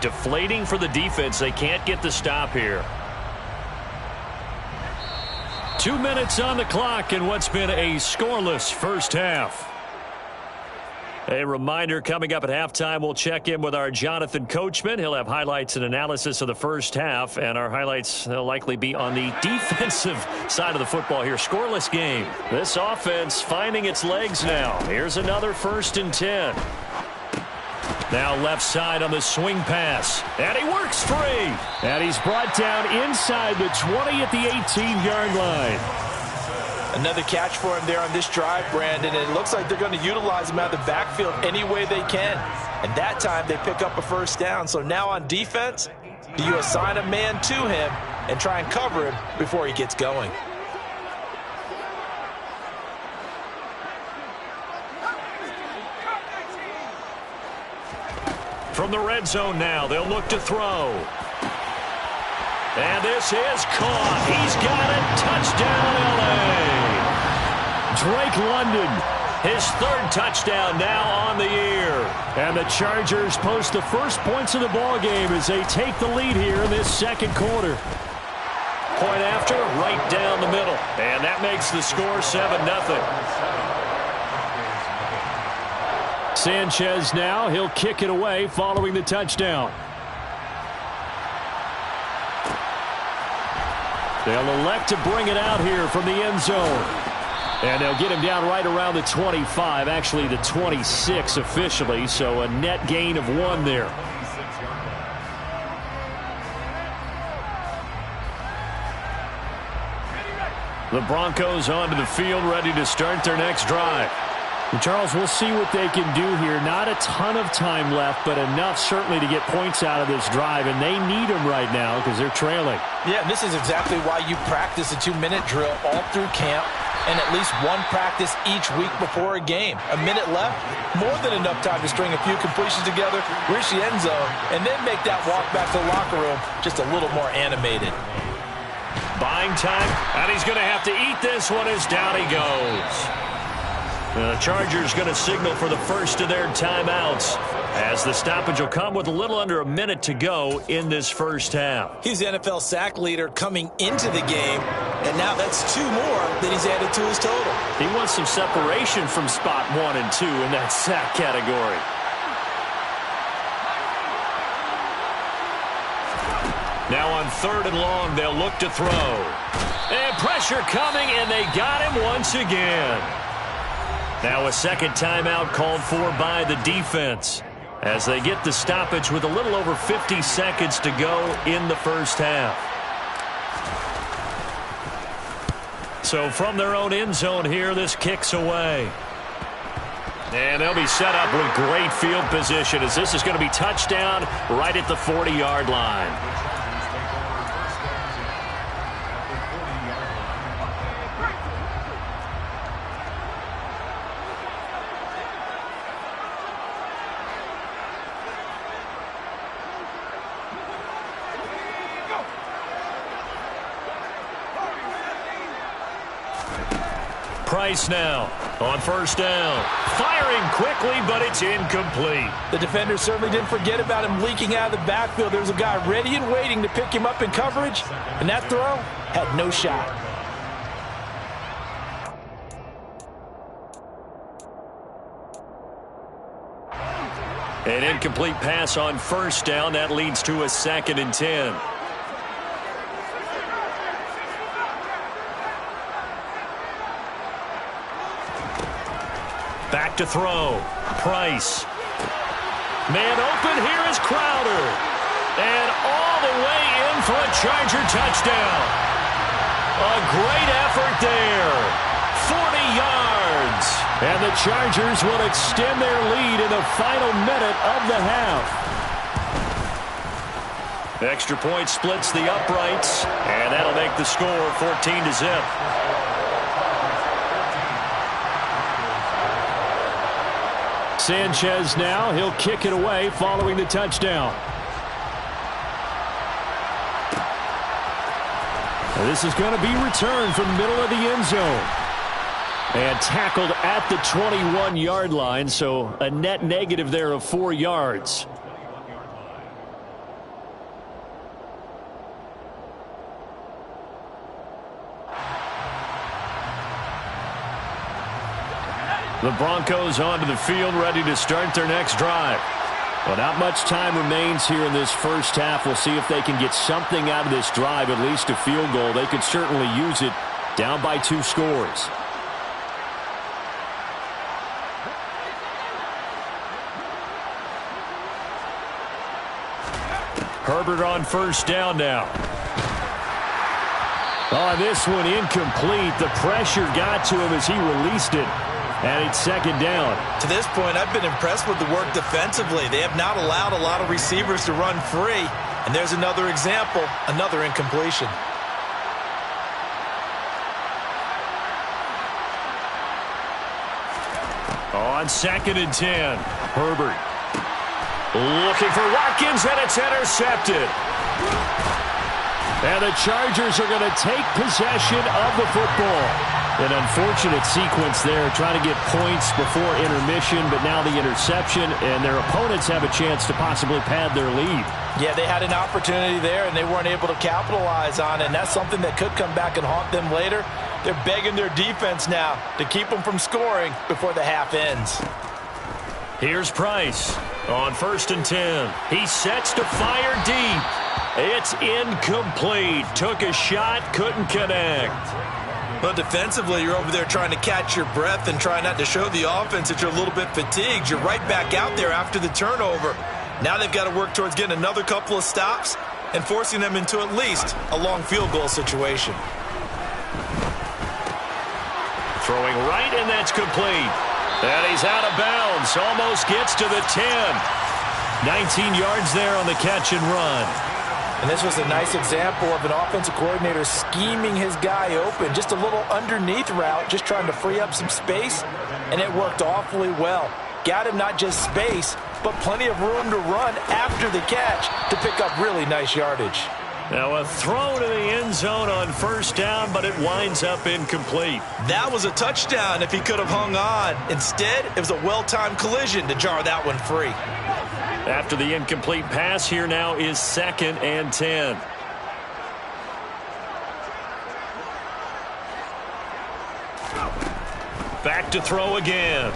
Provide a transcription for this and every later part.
Deflating for the defense. They can't get the stop here. 2 minutes on the clock in what's been a scoreless first half. A reminder, coming up at halftime, we'll check in with our Jonathan Coachman. He'll have highlights and analysis of the first half, and our highlights will likely be on the defensive side of the football here. Scoreless game. This offense finding its legs now. Here's another 1st and 10. Now left side on the swing pass. And he works free. And he's brought down inside the 20 at the 18-yard line. Another catch for him there on this drive, Brandon. And it looks like they're going to utilize him out of the backfield any way they can. And that time they pick up a 1st down. So now on defense, do you assign a man to him and try and cover him before he gets going? From the red zone now, they'll look to throw. And this is caught. He's got it. Touchdown, L.A. Drake London, his 3rd touchdown now on the year. And the Chargers post the first points of the ball game as they take the lead here in this 2nd quarter. Point after, right down the middle. And that makes the score 7-0. Sanchez now, he'll kick it away following the touchdown. They'll elect to bring it out here from the end zone. And they'll get him down right around the 25, actually the 26 officially, so a net gain of 1 there. The Broncos onto the field, ready to start their next drive. And Charles, we'll see what they can do here. Not a ton of time left, but enough certainly to get points out of this drive, and they need them right now because they're trailing. Yeah, this is exactly why you practice a 2-minute drill all through camp and at least one practice each week before a game. A minute left, more than enough time to string a few completions together, reach the end zone, and then make that walk back to the locker room just a little more animated. Buying time, and he's going to have to eat this one as down he goes. The Chargers going to signal for the first of their timeouts as the stoppage will come with a little under a minute to go in this first half. He's the NFL sack leader coming into the game, and now that's 2 more that he's added to his total. He wants some separation from spot 1 and 2 in that sack category. Now on 3rd and long, they'll look to throw. And pressure coming, and they got him once again. Now a 2nd timeout called for by the defense as they get the stoppage with a little over 50 seconds to go in the first half. So from their own end zone here, this kicks away. And they'll be set up with great field position as this is going to be touchdown right at the 40-yard line. Price now on 1st down. Firing quickly, but it's incomplete. The defender certainly didn't forget about him leaking out of the backfield. There was a guy ready and waiting to pick him up in coverage, and that throw had no shot. An incomplete pass on 1st down. That leads to a 2nd and 10. Back to throw. Price. Man open. Here is Crowder. And all the way in for a Charger touchdown. A great effort there. 40 yards. And the Chargers will extend their lead in the final minute of the half. Extra point splits the uprights. And that'll make the score 14-0. Sanchez now, he'll kick it away following the touchdown. And this is going to be returned from the middle of the end zone. And tackled at the 21-yard line, so a net negative there of 4 yards. The Broncos onto the field, ready to start their next drive. Well, not much time remains here in this first half. We'll see if they can get something out of this drive, at least a field goal. They could certainly use it, down by 2 scores. Herbert on first down now. Oh, this one incomplete. The pressure got to him as he released it. And it's second down. To this point, I've been impressed with the work defensively. They have not allowed a lot of receivers to run free. And there's another example, another incompletion. On 2nd and 10, Herbert looking for Watkins, and it's intercepted. And the Chargers are going to take possession of the football. An unfortunate sequence there, trying to get points before intermission, but now the interception, and their opponents have a chance to possibly pad their lead. Yeah, they had an opportunity there, and they weren't able to capitalize on it, and that's something that could come back and haunt them later. They're begging their defense now to keep them from scoring before the half ends. Here's Price on 1st and 10. He sets to fire deep. It's incomplete. Took a shot, couldn't connect. But defensively, you're over there trying to catch your breath and try not to show the offense that you're a little bit fatigued. You're right back out there after the turnover. Now they've got to work towards getting another couple of stops and forcing them into at least a long field goal situation. Throwing right, and that's complete. And he's out of bounds. Almost gets to the 10. 19 yards there on the catch and run. And this was a nice example of an offensive coordinator scheming his guy open. Just a little underneath route, just trying to free up some space, and it worked awfully well. Got him not just space, but plenty of room to run after the catch to pick up really nice yardage. Now a throw to the end zone on 1st down, but it winds up incomplete. That was a touchdown if he could have hung on. Instead, it was a well-timed collision to jar that one free. After the incomplete pass, here now is 2nd and 10. Back to throw again.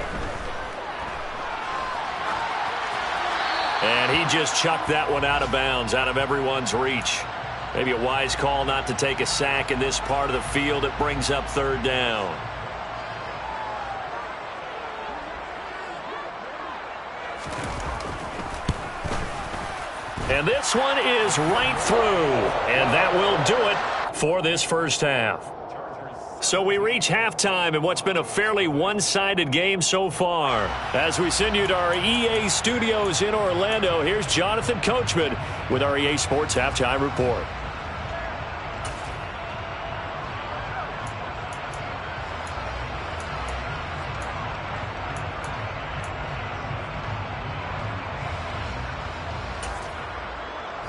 And he just chucked that one out of bounds, out of everyone's reach. Maybe a wise call not to take a sack in this part of the field. It brings up 3rd down. And this one is right through. And that will do it for this first half. So we reach halftime in what's been a fairly one-sided game so far. As we send you to our EA studios in Orlando, here's Jonathan Coachman with our EA Sports Halftime Report.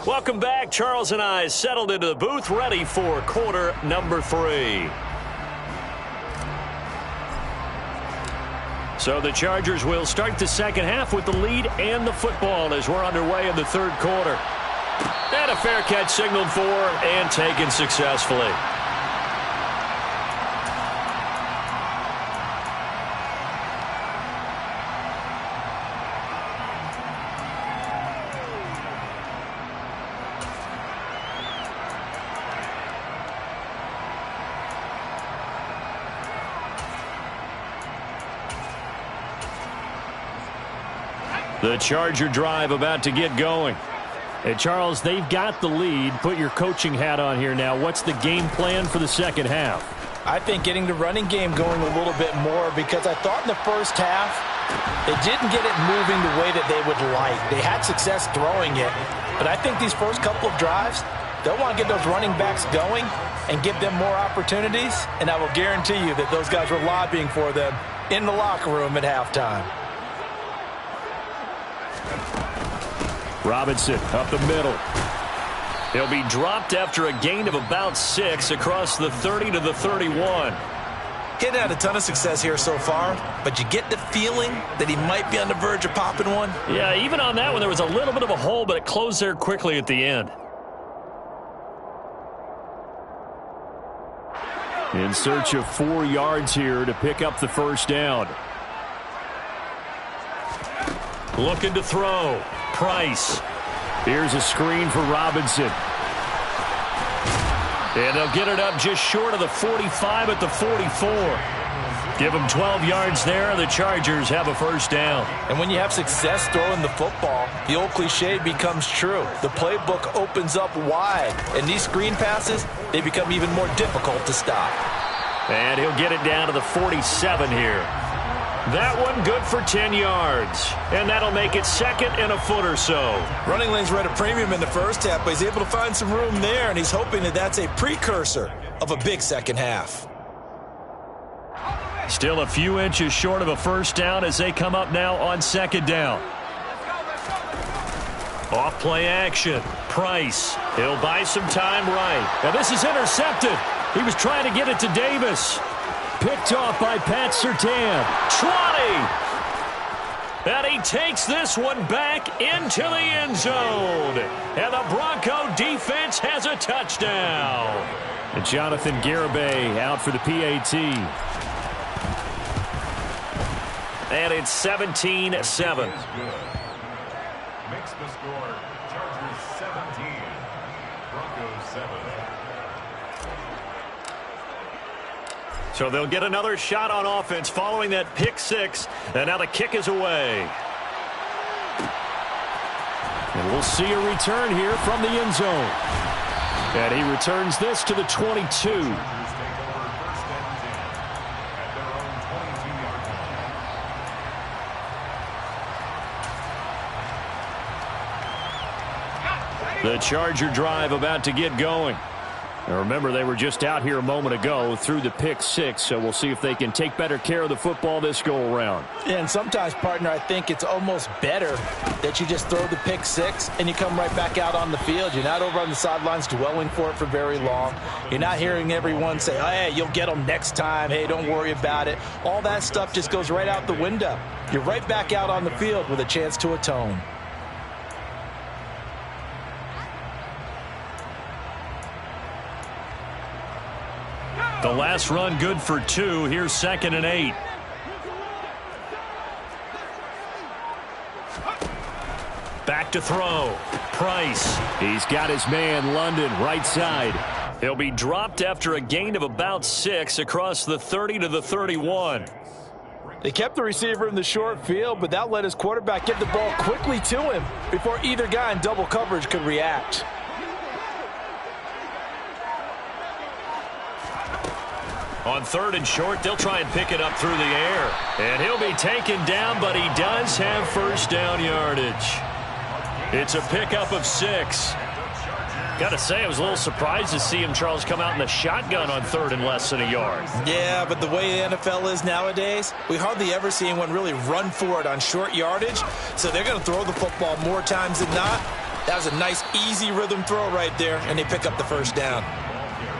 Welcome back. Charles and I settled into the booth, ready for quarter number 3. So the Chargers will start the second half with the lead and the football as we're underway in the 3rd quarter. And a fair catch signaled for and taken successfully. The Charger drive about to get going. Hey, Charles, they've got the lead. Put your coaching hat on here now. What's the game plan for the second half? I think getting the running game going a little bit more, because I thought in the first half they didn't get it moving the way that they would like. They had success throwing it, but I think these first couple of drives, they'll want to get those running backs going and give them more opportunities, and I will guarantee you that those guys were lobbying for them in the locker room at halftime. Robinson up the middle. He'll be dropped after a gain of about 6 across the 30 to the 31. He hadn't had a ton of success here so far, but you get the feeling that he might be on the verge of popping one. Yeah, even on that one, there was a little bit of a hole, but it closed there quickly at the end. In search of 4 yards here to pick up the first down. Looking to throw. Price. Here's a screen for Robinson. And they'll get it up just short of the 45 at the 44. Give them 12 yards there, and the Chargers have a first down. And when you have success throwing the football, the old cliche becomes true. The playbook opens up wide, and these screen passes, they become even more difficult to stop. And he'll get it down to the 47 here. That one good for 10 yards. And that'll make it second and a foot or so. Running lanes were at a premium in the first half, but he's able to find some room there, and he's hoping that that's a precursor of a big second half. Still a few inches short of a first down as they come up now on second down. Off play action. Price. He'll buy some time right. Now this is intercepted. He was trying to get it to Davis. Picked off by Pat Surtain. 20. And he takes this one back into the end zone. And the Bronco defense has a touchdown. And Jonathan Garibay out for the PAT. And it's 17-7. Makes the score Chargers 17, Broncos 7. So they'll get another shot on offense following that pick six. And now the kick is away. And we'll see a return here from the end zone. And he returns this to the 22. The Charger drive about to get going. Now remember, they were just out here a moment ago through the pick six, so we'll see if they can take better care of the football this go-around. Yeah, and sometimes, partner, I think it's almost better that you just throw the pick six and you come right back out on the field. You're not over on the sidelines dwelling for it for very long. You're not hearing everyone say, oh, hey, you'll get them next time. Hey, don't worry about it. All that stuff just goes right out the window. You're right back out on the field with a chance to atone. The last run good for 2. Here's 2nd and 8. Back to throw. Price. He's got his man, London, right side. He'll be dropped after a gain of about 6 across the 30 to the 31. They kept the receiver in the short field, but that let his quarterback get the ball quickly to him before either guy in double coverage could react. On 3rd and short, they'll try and pick it up through the air. And he'll be taken down, but he does have first down yardage. It's a pickup of 6. Got to say, I was a little surprised to see him, Charles, come out in the shotgun on 3rd and less than a yard. Yeah, but the way the NFL is nowadays, we hardly ever see anyone really run for it on short yardage. So they're going to throw the football more times than not. That was a nice, easy rhythm throw right there, and they pick up the first down.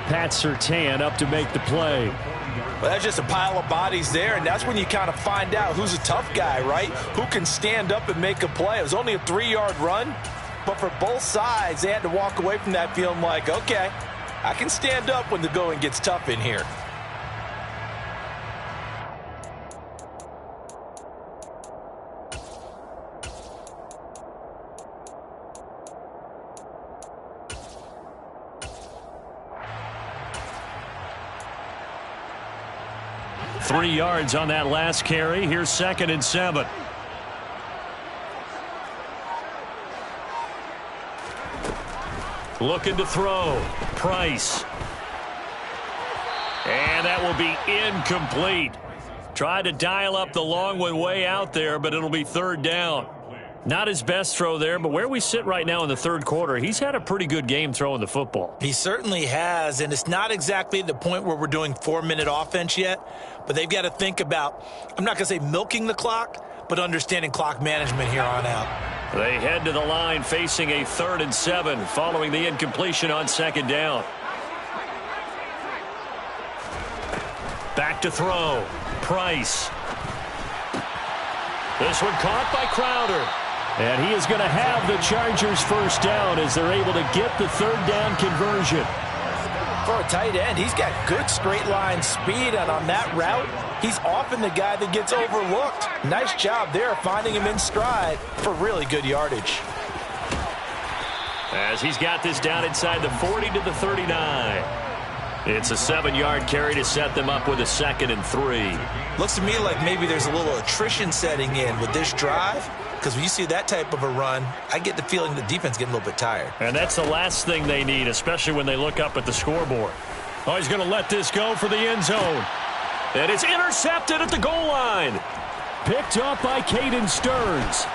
Pat Surtain up to make the play. Well, that's just a pile of bodies there, and that's when you kind of find out who's a tough guy, right? Who can stand up and make a play. It was only a 3-yard run, but for both sides, they had to walk away from that feeling like, okay, I can stand up when the going gets tough in here. Three yards on that last carry. Here's 2nd and 7. Looking to throw. Price. And that will be incomplete. Tried to dial up the long one way out there, but it'll be 3rd down. Not his best throw there, but where we sit right now in the 3rd quarter, he's had a pretty good game throwing the football. He certainly has, and it's not exactly the point where we're doing 4-minute offense yet, but they've got to think about, I'm not going to say milking the clock, but understanding clock management here on out. They head to the line facing a 3rd and 7 following the incompletion on 2nd down. Back to throw. Price. This one caught by Crowder. And he is going to have the Chargers first down as they're able to get the 3rd down conversion. For a tight end, he's got good straight line speed, and on that route, He's often the guy that gets overlooked. Nice job there finding him in stride for really good yardage. As he's got this down inside the 40 to the 39. It's a 7-yard carry to set them up with a 2nd and 3. Looks to me like maybe there's a little attrition setting in with this drive, because when you see that type of a run, I get the feeling the defense getting a little bit tired. And that's the last thing they need, especially when they look up at the scoreboard. Oh, he's going to let this go for the end zone. And it's intercepted at the goal line. Picked up by Caden Stearns.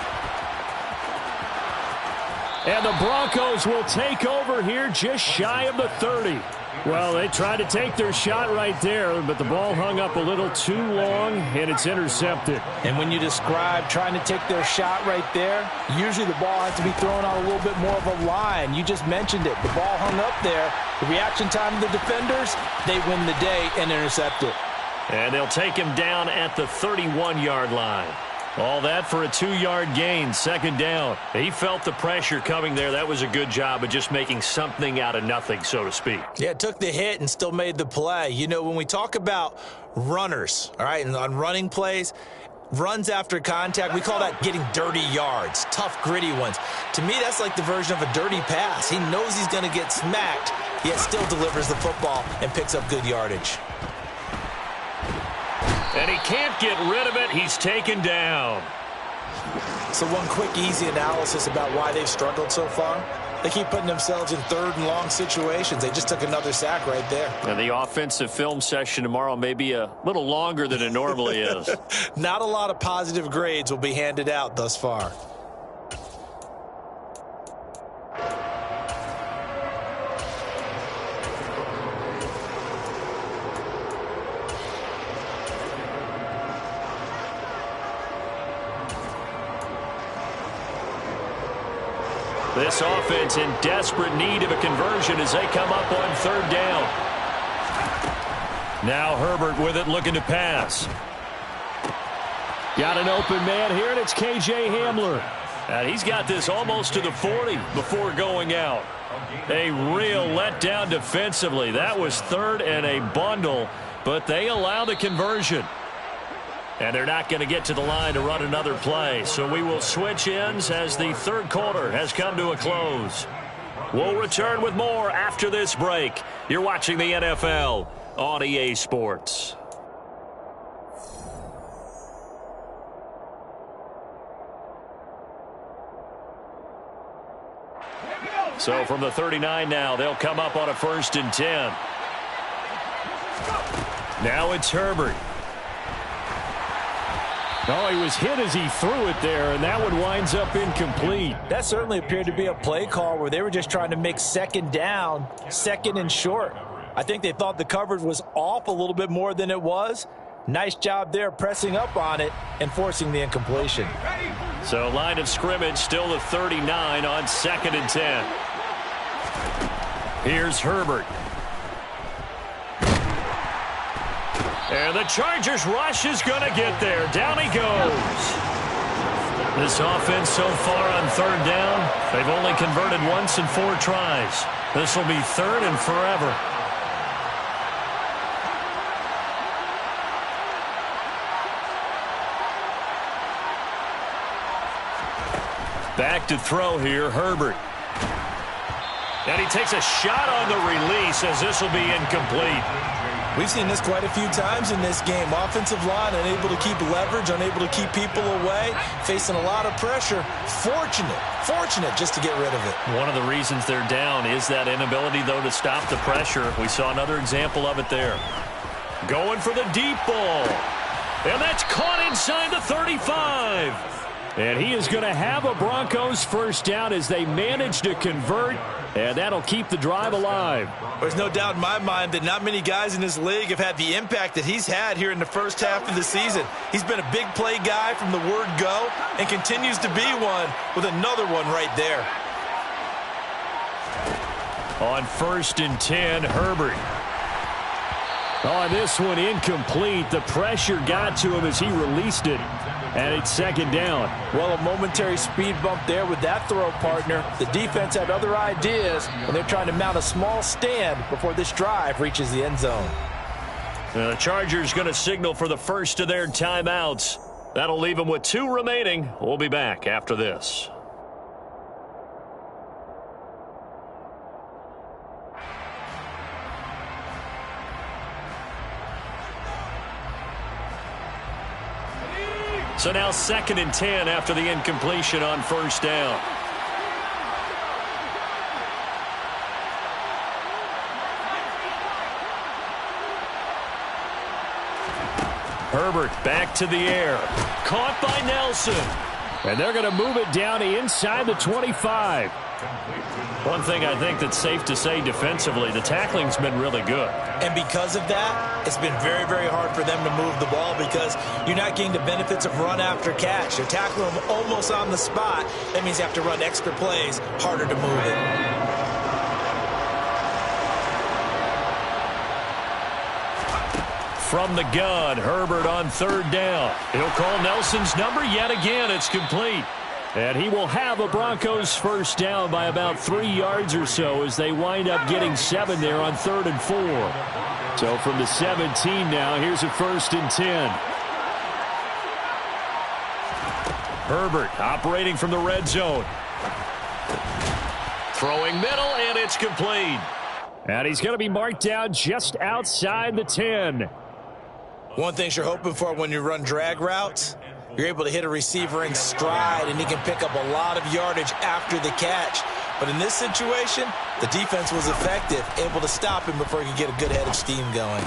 And the Broncos will take over here just shy of the 30. Well, they tried to take their shot right there, but the ball hung up a little too long, and it's intercepted. And when you describe trying to take their shot right there, usually the ball has to be thrown out a little bit more of a line. You just mentioned it. The ball hung up there. The reaction time of the defenders, they win the day and intercept it. And they'll take him down at the 31-yard line. All that for a 2-yard gain, 2nd down. He felt the pressure coming there. That was a good job of just making something out of nothing, so to speak. Yeah, took the hit and still made the play. You know, when we talk about runners, all right, and on running plays, runs after contact, we call that getting dirty yards, tough, gritty ones. To me, that's like the version of a dirty pass. He knows he's going to get smacked, yet still delivers the football and picks up good yardage. And he can't get rid of it. He's taken down. So one quick, easy analysis about why they've struggled so far. They keep putting themselves in 3rd and long situations. They just took another sack right there. And the offensive film session tomorrow may be a little longer than it normally is. Not a lot of positive grades will be handed out thus far. This offense in desperate need of a conversion as they come up on 3rd down. Now Herbert with it, looking to pass. Got an open man here, and it's K.J. Hamler. And he's got this almost to the 40 before going out. A real letdown defensively. That was 3rd and a bundle, but they allow the conversion. And they're not going to get to the line to run another play. So we will switch ends as the 3rd quarter has come to a close. We'll return with more after this break. You're watching the NFL on EA Sports. So from the 39 now, they'll come up on a 1st and 10. Now it's Herbert. Oh, he was hit as he threw it there, and that one winds up incomplete. That certainly appeared to be a play call where they were just trying to make 2nd down, 2nd and short. I think they thought the coverage was off a little bit more than it was. Nice job there pressing up on it and forcing the incompletion. So line of scrimmage still the 39 on 2nd and 10. Here's Herbert. And the Chargers rush is going to get there. Down he goes. This offense so far on 3rd down, they've only converted once in 4 tries. This will be 3rd and forever. Back to throw here, Herbert. And he takes a shot on the release as this will be incomplete. We've seen this quite a few times in this game. Offensive line unable to keep leverage, unable to keep people away, facing a lot of pressure. Fortunate just to get rid of it. One of the reasons they're down is that inability, though, to stop the pressure. We saw another example of it there. Going for the deep ball. And that's caught inside the 35. And he is going to have a Broncos 1st down as they manage to convert, and that'll keep the drive alive. There's no doubt in my mind that not many guys in this league have had the impact that he's had here in the 1st half of the season. He's been a big play guy from the word go and continues to be one with another one right there. On 1st and 10, Herbert. Oh, this one incomplete. The pressure got to him as he released it. And it's 2nd down. Well, a momentary speed bump there with that throw, partner. The defense had other ideas, and they're trying to mount a small stand before this drive reaches the end zone. The Chargers going to signal for the first of their timeouts. That'll leave them with 2 remaining. We'll be back after this. So now 2nd and 10 after the incompletion on first down. Herbert back to the air. Caught by Nelson. And they're going to move it down inside the 25. One thing I think that's safe to say defensively, the tackling's been really good. And because of that, it's been very, very hard for them to move the ball because you're not getting the benefits of run after catch. You're tackling them almost on the spot. That means you have to run extra plays, harder to move it. From the gun, Herbert on 3rd down. He'll call Nelson's number yet again. It's complete. And he will have a Broncos first down by about 3 yards or so as they wind up getting 7 there on 3rd and 4. So from the 17 now, here's a 1st and 10. Herbert operating from the red zone. Throwing middle, and it's complete. And he's going to be marked down just outside the 10. One thing you're hoping for when you run drag routes, you're able to hit a receiver in stride, and he can pick up a lot of yardage after the catch. But in this situation, the defense was effective, able to stop him before he could get a good head of steam going.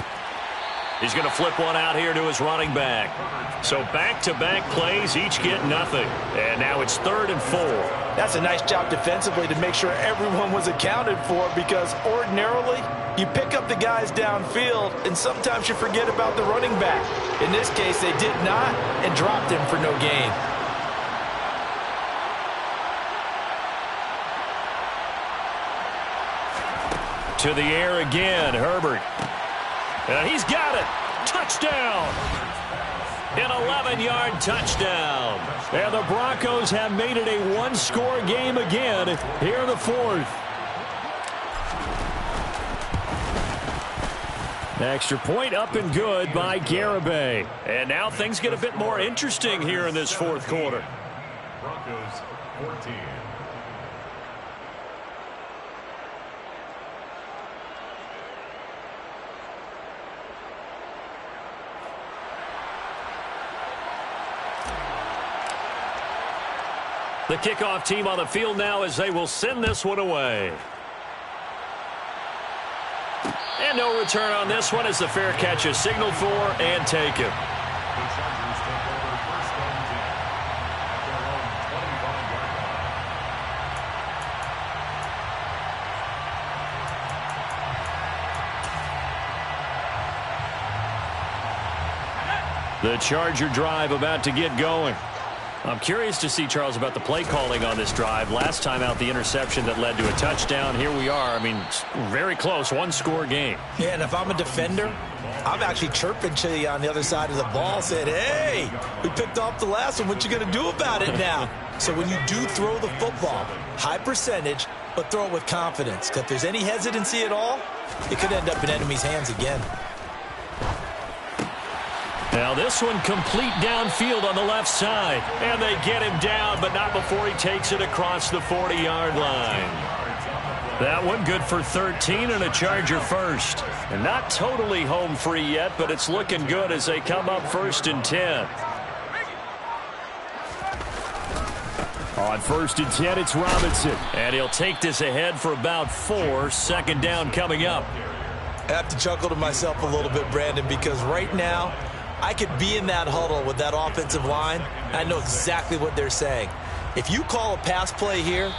He's going to flip one out here to his running back. So back-to-back plays, each get nothing. And now it's 3rd and 4. That's a nice job defensively to make sure everyone was accounted for because ordinarily you pick up the guys downfield and sometimes you forget about the running back. In this case, they did not and dropped him for no gain. To the air again, Herbert. He's got it. Touchdown. An 11-yard touchdown. And the Broncos have made it a 1-score game again here in the 4th. Extra point up and good by Garibay. And now things get a bit more interesting here in this 4th quarter. Broncos 14. The kickoff team on the field now as they will send this one away. And no return on this one as the fair catch is signaled for and taken. The Chargers take over 1st and 10 at their own 25-yard line. The Charger drive about to get going. I'm curious to see, Charles, about the play calling on this drive. Last time out, the interception that led to a touchdown. Here we are. I mean, very close, 1-score game. Yeah, and if I'm a defender, I'm actually chirping to you on the other side of the ball, saying, hey, we picked off the last one. What you going to do about it now? So when you do throw the football, high percentage, but throw it with confidence. Because if there's any hesitancy at all, it could end up in enemy's hands again. Now this one complete downfield on the left side. And they get him down, but not before he takes it across the 40-yard line. That one good for 13 and a Charger first. And not totally home free yet, but it's looking good as they come up 1st and 10. On 1st and 10, it's Robinson. And he'll take this ahead for about 4. 2nd down coming up. I have to chuckle to myself a little bit, Brandon, because right now, I could be in that huddle with that offensive line. I know exactly what they're saying. If you call a pass play here,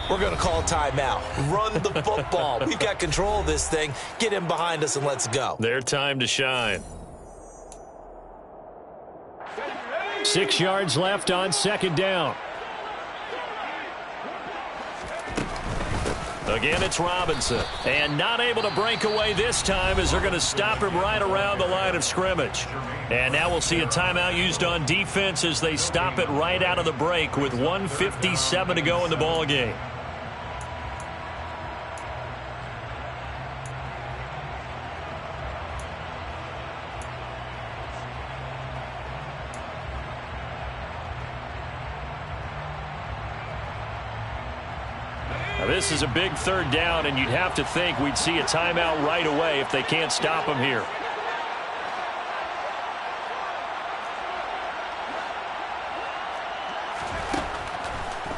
we're going to call a timeout. Run the football. We've got control of this thing. Get him behind us and let's go. Their time to shine. 6 yards left on 2nd down. Again, it's Robinson. And not able to break away this time as they're going to stop him right around the line of scrimmage. And now we'll see a timeout used on defense as they stop it right out of the break with 1:57 to go in the ball game. This is a big third down, and you'd have to think we'd see a timeout right away if they can't stop him here.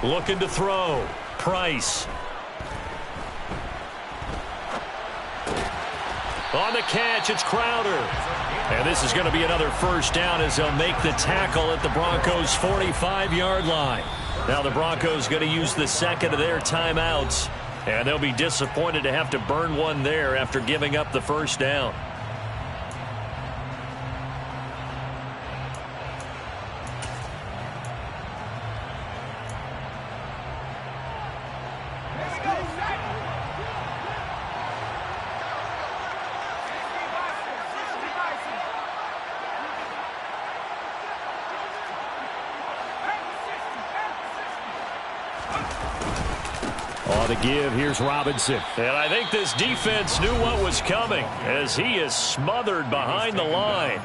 Looking to throw. Price. On the catch, it's Crowder. And this is going to be another first down as they'll make the tackle at the Broncos' 45-yard line. Now the Broncos going to use the second of their timeouts. And they'll be disappointed to have to burn one there after giving up the first down. On the give, here's Robinson. And I think this defense knew what was coming as he is smothered behind the line.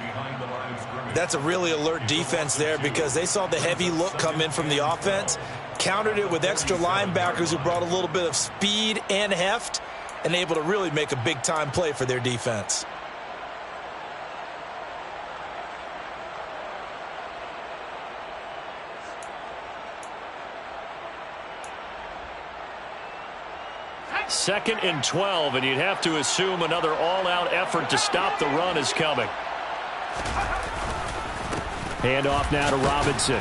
That's a really alert defense there because they saw the heavy look come in from the offense, countered it with extra linebackers who brought a little bit of speed and heft, and able to really make a big-time play for their defense. Second and 12, and you'd have to assume another all-out effort to stop the run is coming. Hand off now to Robinson.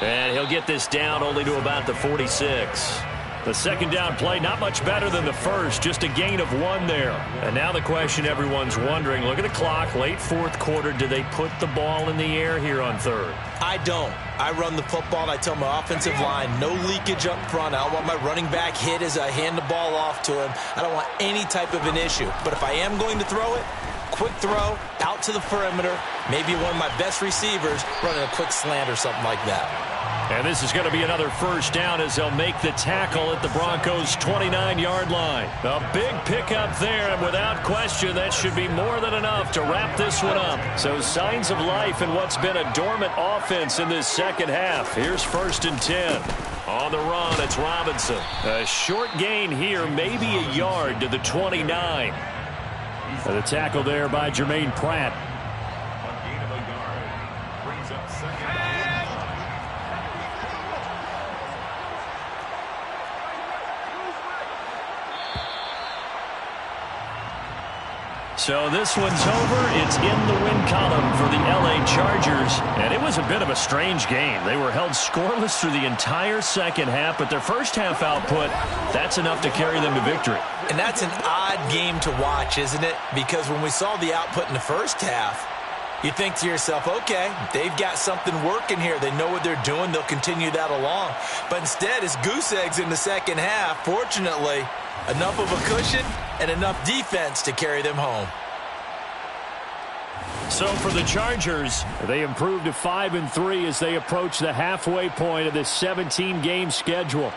And he'll get this down only to about the 46. The second down play, not much better than the first, just a gain of 1 there. And now the question everyone's wondering, look at the clock, late fourth quarter, do they put the ball in the air here on third? I don't. I run the football, and I tell my offensive line, no leakage up front. I don't want my running back hit as I hand the ball off to him. I don't want any type of an issue. But if I am going to throw it, quick throw, out to the perimeter, maybe one of my best receivers running a quick slant or something like that. And this is going to be another first down as they'll make the tackle at the Broncos' 29-yard line. A big pickup there, and without question, that should be more than enough to wrap this one up. So signs of life in what's been a dormant offense in this second half. Here's 1st and 10. On the run, it's Robinson. A short gain here, maybe a yard to the 29. And the tackle there by Jermaine Pratt. A gain of a yard. Brings up second down. So this one's over. It's in the win column for the LA Chargers. And it was a bit of a strange game. They were held scoreless through the entire second half, but their first half output, that's enough to carry them to victory. And that's an odd game to watch, isn't it? Because when we saw the output in the first half, you think to yourself, okay, they've got something working here. They know what they're doing. They'll continue that along. But instead, it's goose eggs in the second half. Fortunately, enough of a cushion and enough defense to carry them home. So for the Chargers, they improved to 5-3 as they approach the halfway point of this 17-game schedule.